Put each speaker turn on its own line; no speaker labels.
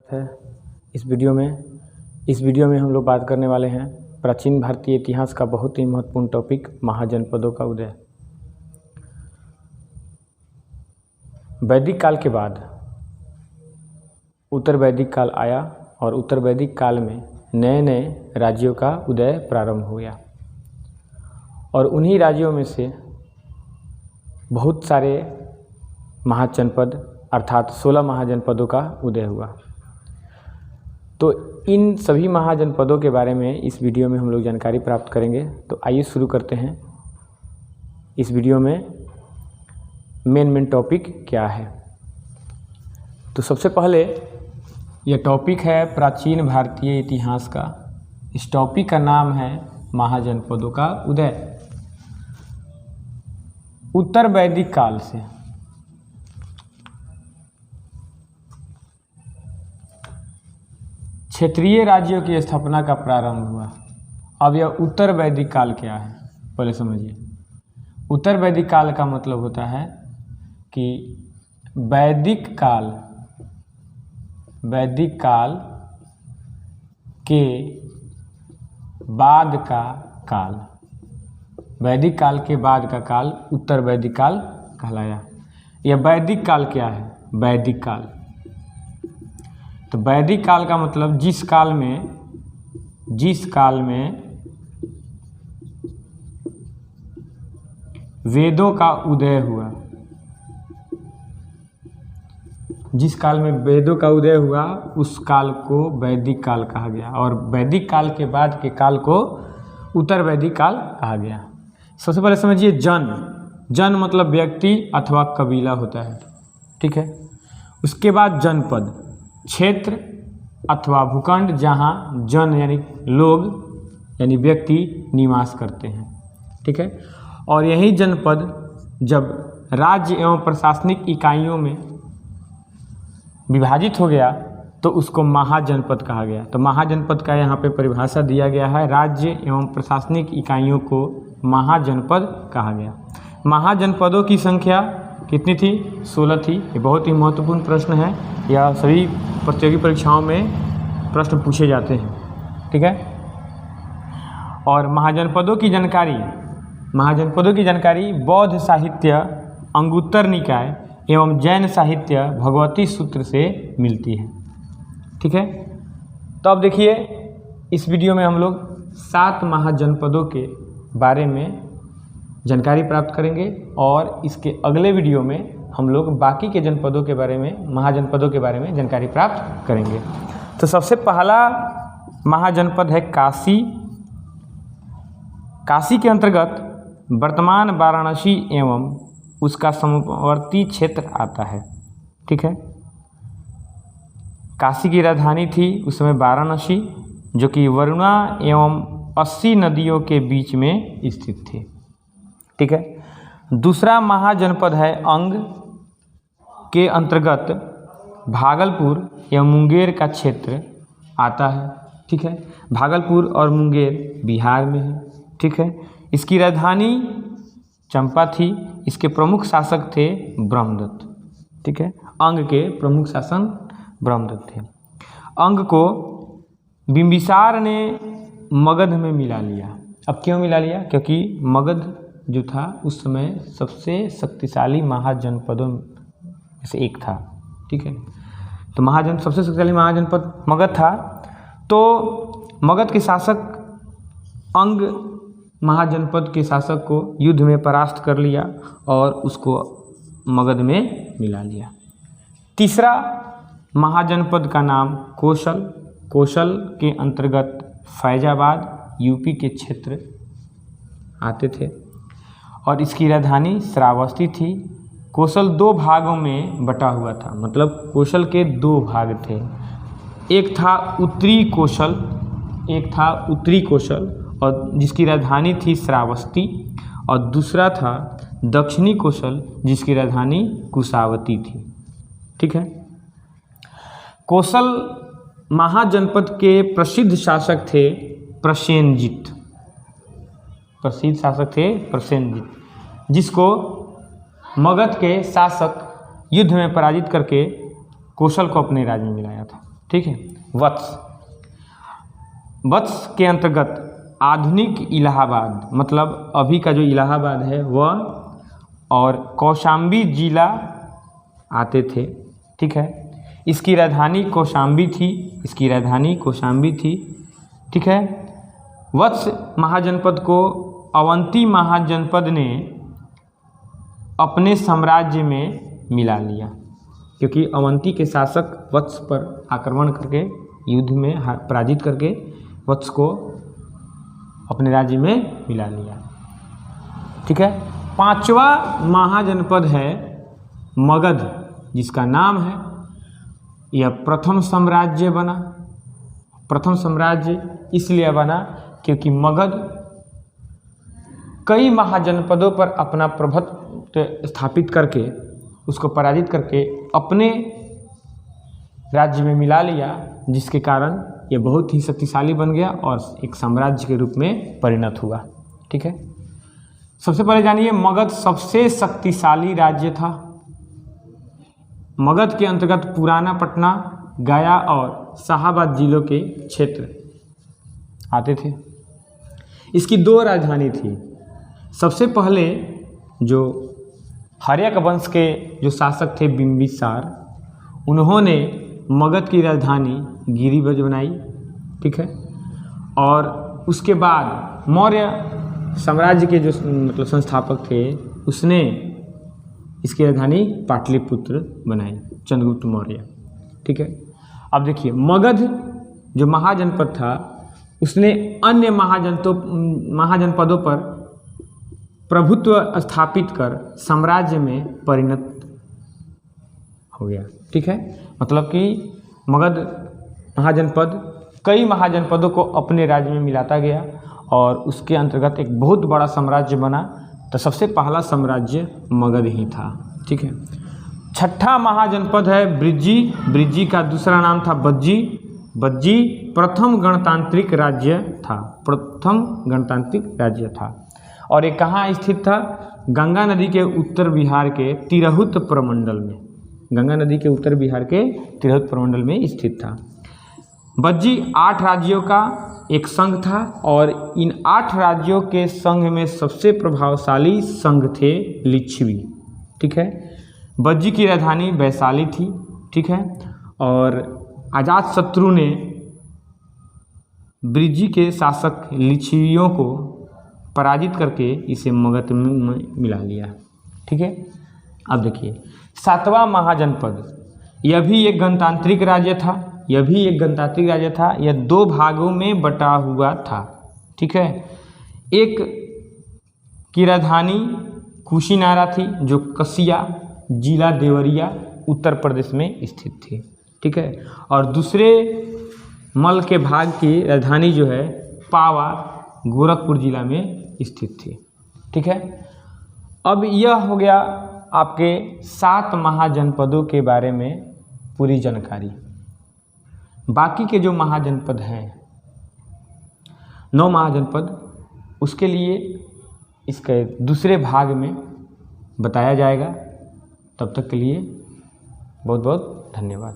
है इस वीडियो में हम लोग बात करने वाले हैं प्राचीन भारतीय इतिहास का बहुत ही महत्वपूर्ण टॉपिक महाजनपदों का उदय। वैदिक काल के बाद उत्तर वैदिक काल आया और उत्तर वैदिक काल में नए नए राज्यों का उदय प्रारंभ हो गया और उन्हीं राज्यों में से बहुत सारे महाजनपद अर्थात 16 महाजनपदों का उदय हुआ। तो इन सभी महाजनपदों के बारे में इस वीडियो में हम लोग जानकारी प्राप्त करेंगे। तो आइए शुरू करते हैं। इस वीडियो में मेन टॉपिक क्या है। तो सबसे पहले यह टॉपिक है प्राचीन भारतीय इतिहास का। इस टॉपिक का नाम है महाजनपदों का उदय। उत्तर वैदिक काल से क्षेत्रीय राज्यों की स्थापना का प्रारंभ हुआ। अब यह उत्तर वैदिक काल क्या है पहले समझिए। उत्तर वैदिक काल का मतलब होता है कि वैदिक काल के बाद का काल, वैदिक काल के बाद का काल उत्तर वैदिक काल कहलाया। यह वैदिक काल क्या है? वैदिक काल। तो वैदिक काल का मतलब जिस काल में वेदों का उदय हुआ, जिस काल में वेदों का उदय हुआ उस काल को वैदिक काल कहा गया और वैदिक काल के बाद के काल को उत्तर वैदिक काल कहा गया। सबसे पहले समझिए जन मतलब व्यक्ति अथवा कबीला होता है, ठीक है। उसके बाद जनपद, क्षेत्र अथवा भूखंड जहाँ जन यानी लोग यानी व्यक्ति निवास करते हैं, ठीक है। और यही जनपद जब राज्य एवं प्रशासनिक इकाइयों में विभाजित हो गया तो उसको महाजनपद कहा गया। तो महाजनपद का यहाँ पे परिभाषा दिया गया है, राज्य एवं प्रशासनिक इकाइयों को महाजनपद कहा गया। महाजनपदों की संख्या कितनी थी? 16 थी। ये बहुत ही महत्वपूर्ण प्रश्न है, यह सभी प्रतियोगी परीक्षाओं में प्रश्न पूछे जाते हैं, ठीक है। और महाजनपदों की जानकारी बौद्ध साहित्य अंगुत्तर निकाय एवं जैन साहित्य भगवती सूत्र से मिलती है, ठीक है। तो अब देखिए इस वीडियो में हम लोग 7 महाजनपदों के बारे में जानकारी प्राप्त करेंगे और इसके अगले वीडियो में हम लोग बाकी के जनपदों के बारे में, महाजनपदों के बारे में जानकारी प्राप्त करेंगे। तो सबसे पहला महाजनपद है काशी। काशी के अंतर्गत वर्तमान वाराणसी एवं उसका समवर्ती क्षेत्र आता है, ठीक है। काशी की राजधानी थी उस समय वाराणसी, जो कि वरुणा एवं 80 नदियों के बीच में स्थित थी, ठीक है। दूसरा महाजनपद है अंग के अंतर्गत भागलपुर एवं मुंगेर का क्षेत्र आता है, ठीक है। भागलपुर और मुंगेर बिहार में है, ठीक है। इसकी राजधानी चंपा थी। इसके प्रमुख शासक थे ब्रह्मदत्त, ठीक है। अंग के प्रमुख शासक ब्रह्मदत्त थे। अंग को बिंबिसार ने मगध में मिला लिया। अब क्यों मिला लिया? क्योंकि मगध जो था उस समय सबसे शक्तिशाली महाजनपदों में से एक था, ठीक है। तो सबसे शक्तिशाली महाजनपद मगध था। तो मगध के शासक अंग महाजनपद के शासक को युद्ध में परास्त कर लिया और उसको मगध में मिला लिया। तीसरा महाजनपद का नाम कौशल के अंतर्गत फैजाबाद यूपी के क्षेत्र आते थे और इसकी राजधानी श्रावस्ती थी। कौशल 2 भागों में बटा हुआ था, मतलब कौशल के 2 भाग थे। एक था उत्तरी कौशल और जिसकी राजधानी थी श्रावस्ती, और दूसरा था दक्षिणी कौशल जिसकी राजधानी कुशावती थी, ठीक है। कौशल महाजनपद के प्रसिद्ध शासक थे प्रसेनजित, जिसको मगध के शासक युद्ध में पराजित करके कौशल को अपने राज्य में मिलाया था, ठीक है। वत्स, वत्स के अंतर्गत आधुनिक इलाहाबाद, मतलब अभी का जो इलाहाबाद है वह, और कौशाम्बी जिला आते थे, ठीक है। इसकी राजधानी कौशाम्बी थी, इसकी राजधानी कौशाम्बी थी, ठीक है। वत्स महाजनपद को अवंती महाजनपद ने अपने साम्राज्य में मिला लिया, क्योंकि अवंती के शासक वत्स पर आक्रमण करके युद्ध में पराजित करके वत्स को अपने राज्य में मिला लिया, ठीक है। पांचवा महाजनपद है मगध, जिसका नाम है, यह प्रथम साम्राज्य बना। प्रथम साम्राज्य इसलिए बना क्योंकि मगध कई महाजनपदों पर अपना प्रभुत्व स्थापित करके, उसको पराजित करके अपने राज्य में मिला लिया, जिसके कारण ये बहुत ही शक्तिशाली बन गया और एक साम्राज्य के रूप में परिणत हुआ, ठीक है। सबसे पहले जानिए, मगध सबसे शक्तिशाली राज्य था। मगध के अंतर्गत पुराना पटना, गया और शाहाबाद जिलों के क्षेत्र आते थे। इसकी दो राजधानी थी। सबसे पहले जो हर्यक वंश के जो शासक थे बिंबिसार, उन्होंने मगध की राजधानी गिरिब्रज बनाई, ठीक है। और उसके बाद मौर्य साम्राज्य के जो मतलब संस्थापक थे, उसने इसकी राजधानी पाटलिपुत्र बनाई, चंद्रगुप्त मौर्य, ठीक है। अब देखिए, मगध जो महाजनपद था, उसने अन्य महाजनपदों पर प्रभुत्व स्थापित कर साम्राज्य में परिणत हो गया, ठीक है। मतलब कि मगध महाजनपद कई महाजनपदों को अपने राज्य में मिलाता गया और उसके अंतर्गत एक बहुत बड़ा साम्राज्य बना। तो सबसे पहला साम्राज्य मगध ही था, ठीक है। छठा महाजनपद है ब्रिज्जी। ब्रिज्जी का दूसरा नाम था बज्जी। बज्जी प्रथम गणतांत्रिक राज्य था, प्रथम गणतांत्रिक राज्य था। और ये कहाँ स्थित था? गंगा नदी के उत्तर बिहार के तिरहुत प्रमंडल में, गंगा नदी के उत्तर बिहार के तिरहुत प्रमंडल में स्थित था। बज्जी 8 राज्यों का एक संघ था और इन 8 राज्यों के संघ में सबसे प्रभावशाली संघ थे लिच्छवी, ठीक है। बज्जी की राजधानी वैशाली थी, ठीक है। और अजातशत्रु ने ब्रिज्जी के शासक लिच्छवियों को पराजित करके इसे मगध में मिला लिया, ठीक है। अब देखिए, 7वां महाजनपद, यह भी एक गणतांत्रिक राज्य था। यह भी एक गणतांत्रिक राज्य था। यह 2 भागों में बटा हुआ था, ठीक है। एक की राजधानी कुशीनारा थी, जो कसिया जिला देवरिया उत्तर प्रदेश में स्थित थी, ठीक है। और दूसरे मल के भाग की राजधानी जो है पावा गोरखपुर जिला में स्थित थी, ठीक है। अब यह हो गया आपके 7 महाजनपदों के बारे में पूरी जानकारी। बाकी के जो महाजनपद हैं, 9 महाजनपद, उसके लिए इसके दूसरे भाग में बताया जाएगा। तब तक के लिए बहुत बहुत धन्यवाद।